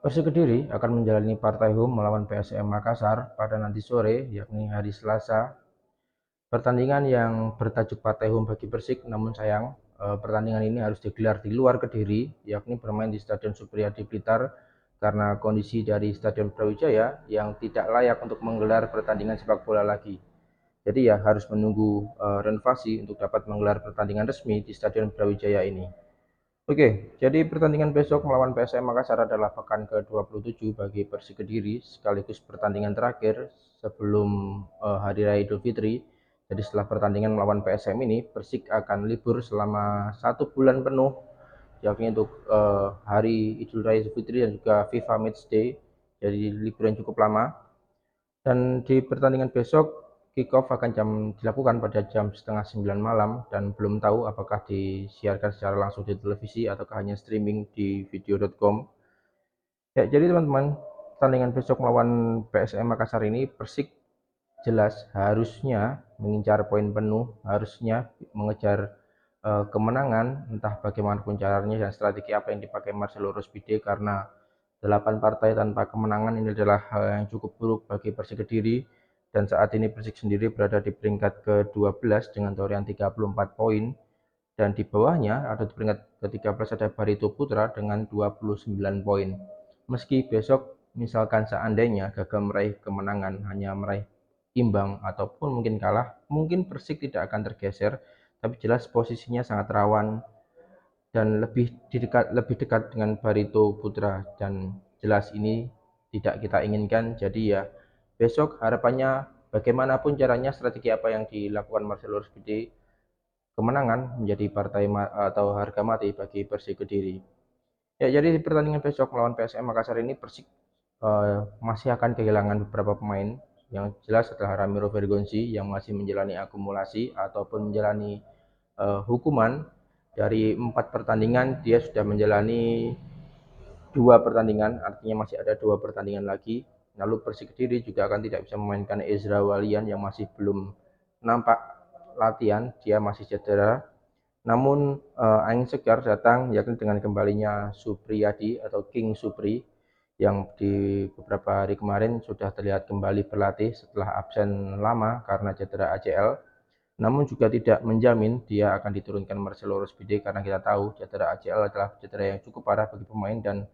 Persik Kediri akan menjalani partai home melawan PSM Makassar pada nanti sore, yakni hari Selasa. Pertandingan yang bertajuk partai home bagi Persik, namun sayang pertandingan ini harus digelar di luar Kediri, yakni bermain di Stadion Supriyadi Blitar karena kondisi dari Stadion Brawijaya yang tidak layak untuk menggelar pertandingan sepak bola lagi. Jadi ya harus menunggu renovasi untuk dapat menggelar pertandingan resmi di Stadion Brawijaya ini. Oke, jadi pertandingan besok melawan PSM Makassar adalah pekan ke-27 bagi Persik Kediri sekaligus pertandingan terakhir sebelum Hari Raya Idul Fitri. Jadi setelah pertandingan melawan PSM ini, Persik akan libur selama 1 bulan penuh, yakni untuk Hari Idul Raya Idul Fitri dan juga FIFA Match Day. Jadi liburan cukup lama. Dan di pertandingan besok, kick-off akan dilakukan pada jam setengah 9 malam dan belum tahu apakah disiarkan secara langsung di televisi atau hanya streaming di video.com. Ya, jadi teman-teman, pertandingan besok melawan PSM Makassar ini Persik jelas harusnya mengincar poin penuh, harusnya mengejar kemenangan, entah bagaimanapun caranya dan strategi apa yang dipakai Marcelo Rospide, karena 8 partai tanpa kemenangan ini adalah hal yang cukup buruk bagi Persik Kediri, dan saat ini Persik sendiri berada di peringkat ke-12 dengan torehan 34 poin, dan di bawahnya atau di peringkat ke-13 ada Barito Putra dengan 29 poin. Meski besok misalkan seandainya gagal meraih kemenangan, hanya meraih imbang ataupun mungkin kalah, mungkin Persik tidak akan tergeser, tapi jelas posisinya sangat rawan dan lebih dekat dengan Barito Putra, dan jelas ini tidak kita inginkan. Jadi ya besok harapannya bagaimanapun caranya, strategi apa yang dilakukan Marcelo Rospide, kemenangan menjadi partai atau harga mati bagi Persik Kediri. Ya, jadi pertandingan besok melawan PSM Makassar ini Persik masih akan kehilangan beberapa pemain. Yang jelas adalah Ramiro Vergonzi yang masih menjalani akumulasi ataupun menjalani hukuman. Dari 4 pertandingan dia sudah menjalani 2 pertandingan, artinya masih ada 2 pertandingan lagi. Lalu Persik Kediri juga akan tidak bisa memainkan Ezra Walian yang masih belum nampak latihan, dia masih cedera. Namun angin segar datang, yakni dengan kembalinya Supriyadi atau King Supri yang di beberapa hari kemarin sudah terlihat kembali berlatih setelah absen lama karena cedera ACL. Namun juga tidak menjamin dia akan diturunkan Marcelo Rospide, karena kita tahu cedera ACL adalah cedera yang cukup parah bagi pemain, dan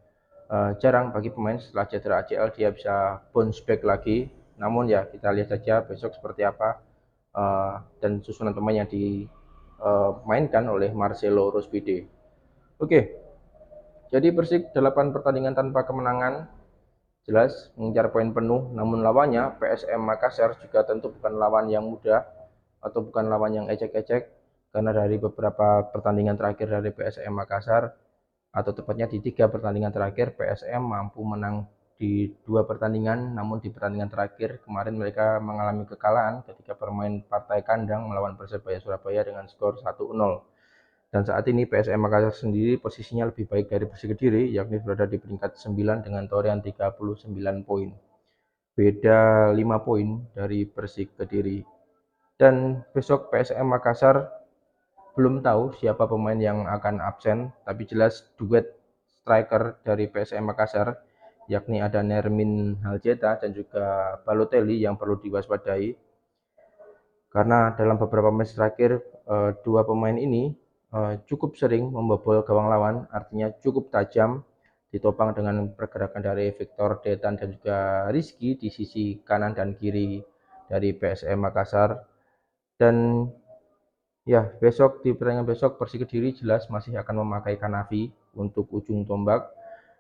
jarang bagi pemain setelah cedera ACL dia bisa bounce back lagi. Namun ya kita lihat saja besok seperti apa dan susunan pemain yang dimainkan oleh Marcelo Rospide. Oke, jadi Persik 8 pertandingan tanpa kemenangan, jelas mengincar poin penuh, namun lawannya PSM Makassar juga tentu bukan lawan yang mudah atau bukan lawan yang ecek-ecek, karena dari beberapa pertandingan terakhir dari PSM Makassar, atau tepatnya di 3 pertandingan terakhir, PSM mampu menang di 2 pertandingan, namun di pertandingan terakhir kemarin mereka mengalami kekalahan ketika bermain partai kandang melawan Persebaya Surabaya dengan skor 1-0. Dan saat ini PSM Makassar sendiri posisinya lebih baik dari Persik Kediri, yakni berada di peringkat 9 dengan torehan 39 poin. Beda 5 poin dari Persik Kediri. Dan besok PSM Makassar belum tahu siapa pemain yang akan absen, tapi jelas duet striker dari PSM Makassar, yakni ada Nermin Haljeta dan juga Balotelli yang perlu diwaspadai, karena dalam beberapa match terakhir dua pemain ini cukup sering membobol gawang lawan, artinya cukup tajam, ditopang dengan pergerakan dari Victor Detan dan juga Rizky di sisi kanan dan kiri dari PSM Makassar. Dan ya, besok di pertandingan besok Persik Kediri jelas masih akan memakai Kanavi untuk ujung tombak.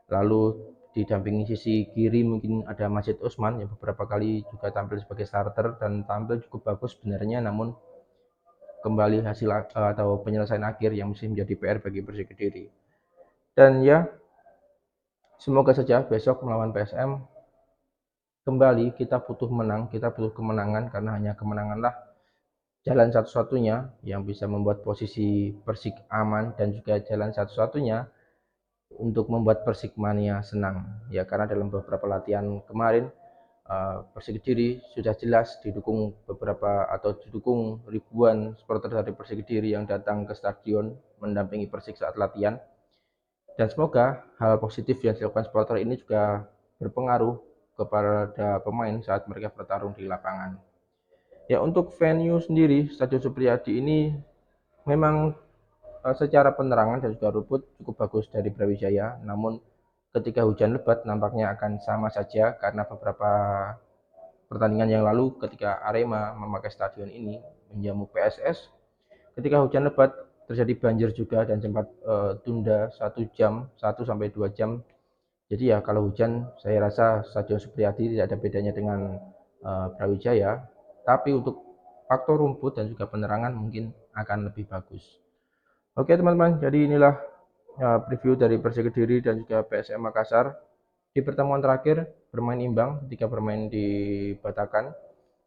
Lalu didampingi sisi kiri mungkin ada Masjid Usman yang beberapa kali juga tampil sebagai starter dan tampil cukup bagus sebenarnya, namun kembali hasil atau penyelesaian akhir yang mesti menjadi PR bagi Persik Kediri. Dan ya, semoga saja besok melawan PSM kembali kita butuh menang, kita butuh kemenangan, karena hanya kemenanganlah jalan satu-satunya yang bisa membuat posisi Persik aman, dan juga jalan satu-satunya untuk membuat Persikmania senang. Ya, karena dalam beberapa latihan kemarin Persik Kediri sudah jelas didukung beberapa atau didukung ribuan supporter dari Persik Kediri yang datang ke stadion mendampingi Persik saat latihan. Dan semoga hal positif yang dilakukan supporter ini juga berpengaruh kepada pemain saat mereka bertarung di lapangan. Ya, untuk venue sendiri, Stadion Supriyadi ini memang secara penerangan dan juga rumput cukup bagus dari Brawijaya, namun ketika hujan lebat nampaknya akan sama saja karena beberapa pertandingan yang lalu ketika Arema memakai stadion ini menjamu PSS, ketika hujan lebat terjadi banjir juga dan sempat tunda 1 jam, 1 sampai 2 jam. Jadi ya kalau hujan saya rasa Stadion Supriyadi tidak ada bedanya dengan Brawijaya, tapi untuk faktor rumput dan juga penerangan mungkin akan lebih bagus. Oke teman-teman, jadi inilah preview dari Persik Kediri dan juga PSM Makassar di pertemuan terakhir bermain imbang ketika bermain di Batakan.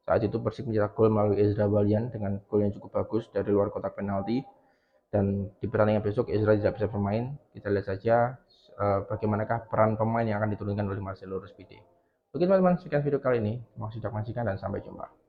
Saat itu Persik mencetak gol melalui Ezra Walian dengan gol yang cukup bagus dari luar kotak penalti. Dan di pertandingan besok Ezra tidak bisa bermain. Kita lihat saja bagaimanakah peran pemain yang akan diturunkan oleh Marcelo Rospide. Oke teman-teman, sekian video kali ini. Terima kasih sudah menyaksikan dan sampai jumpa.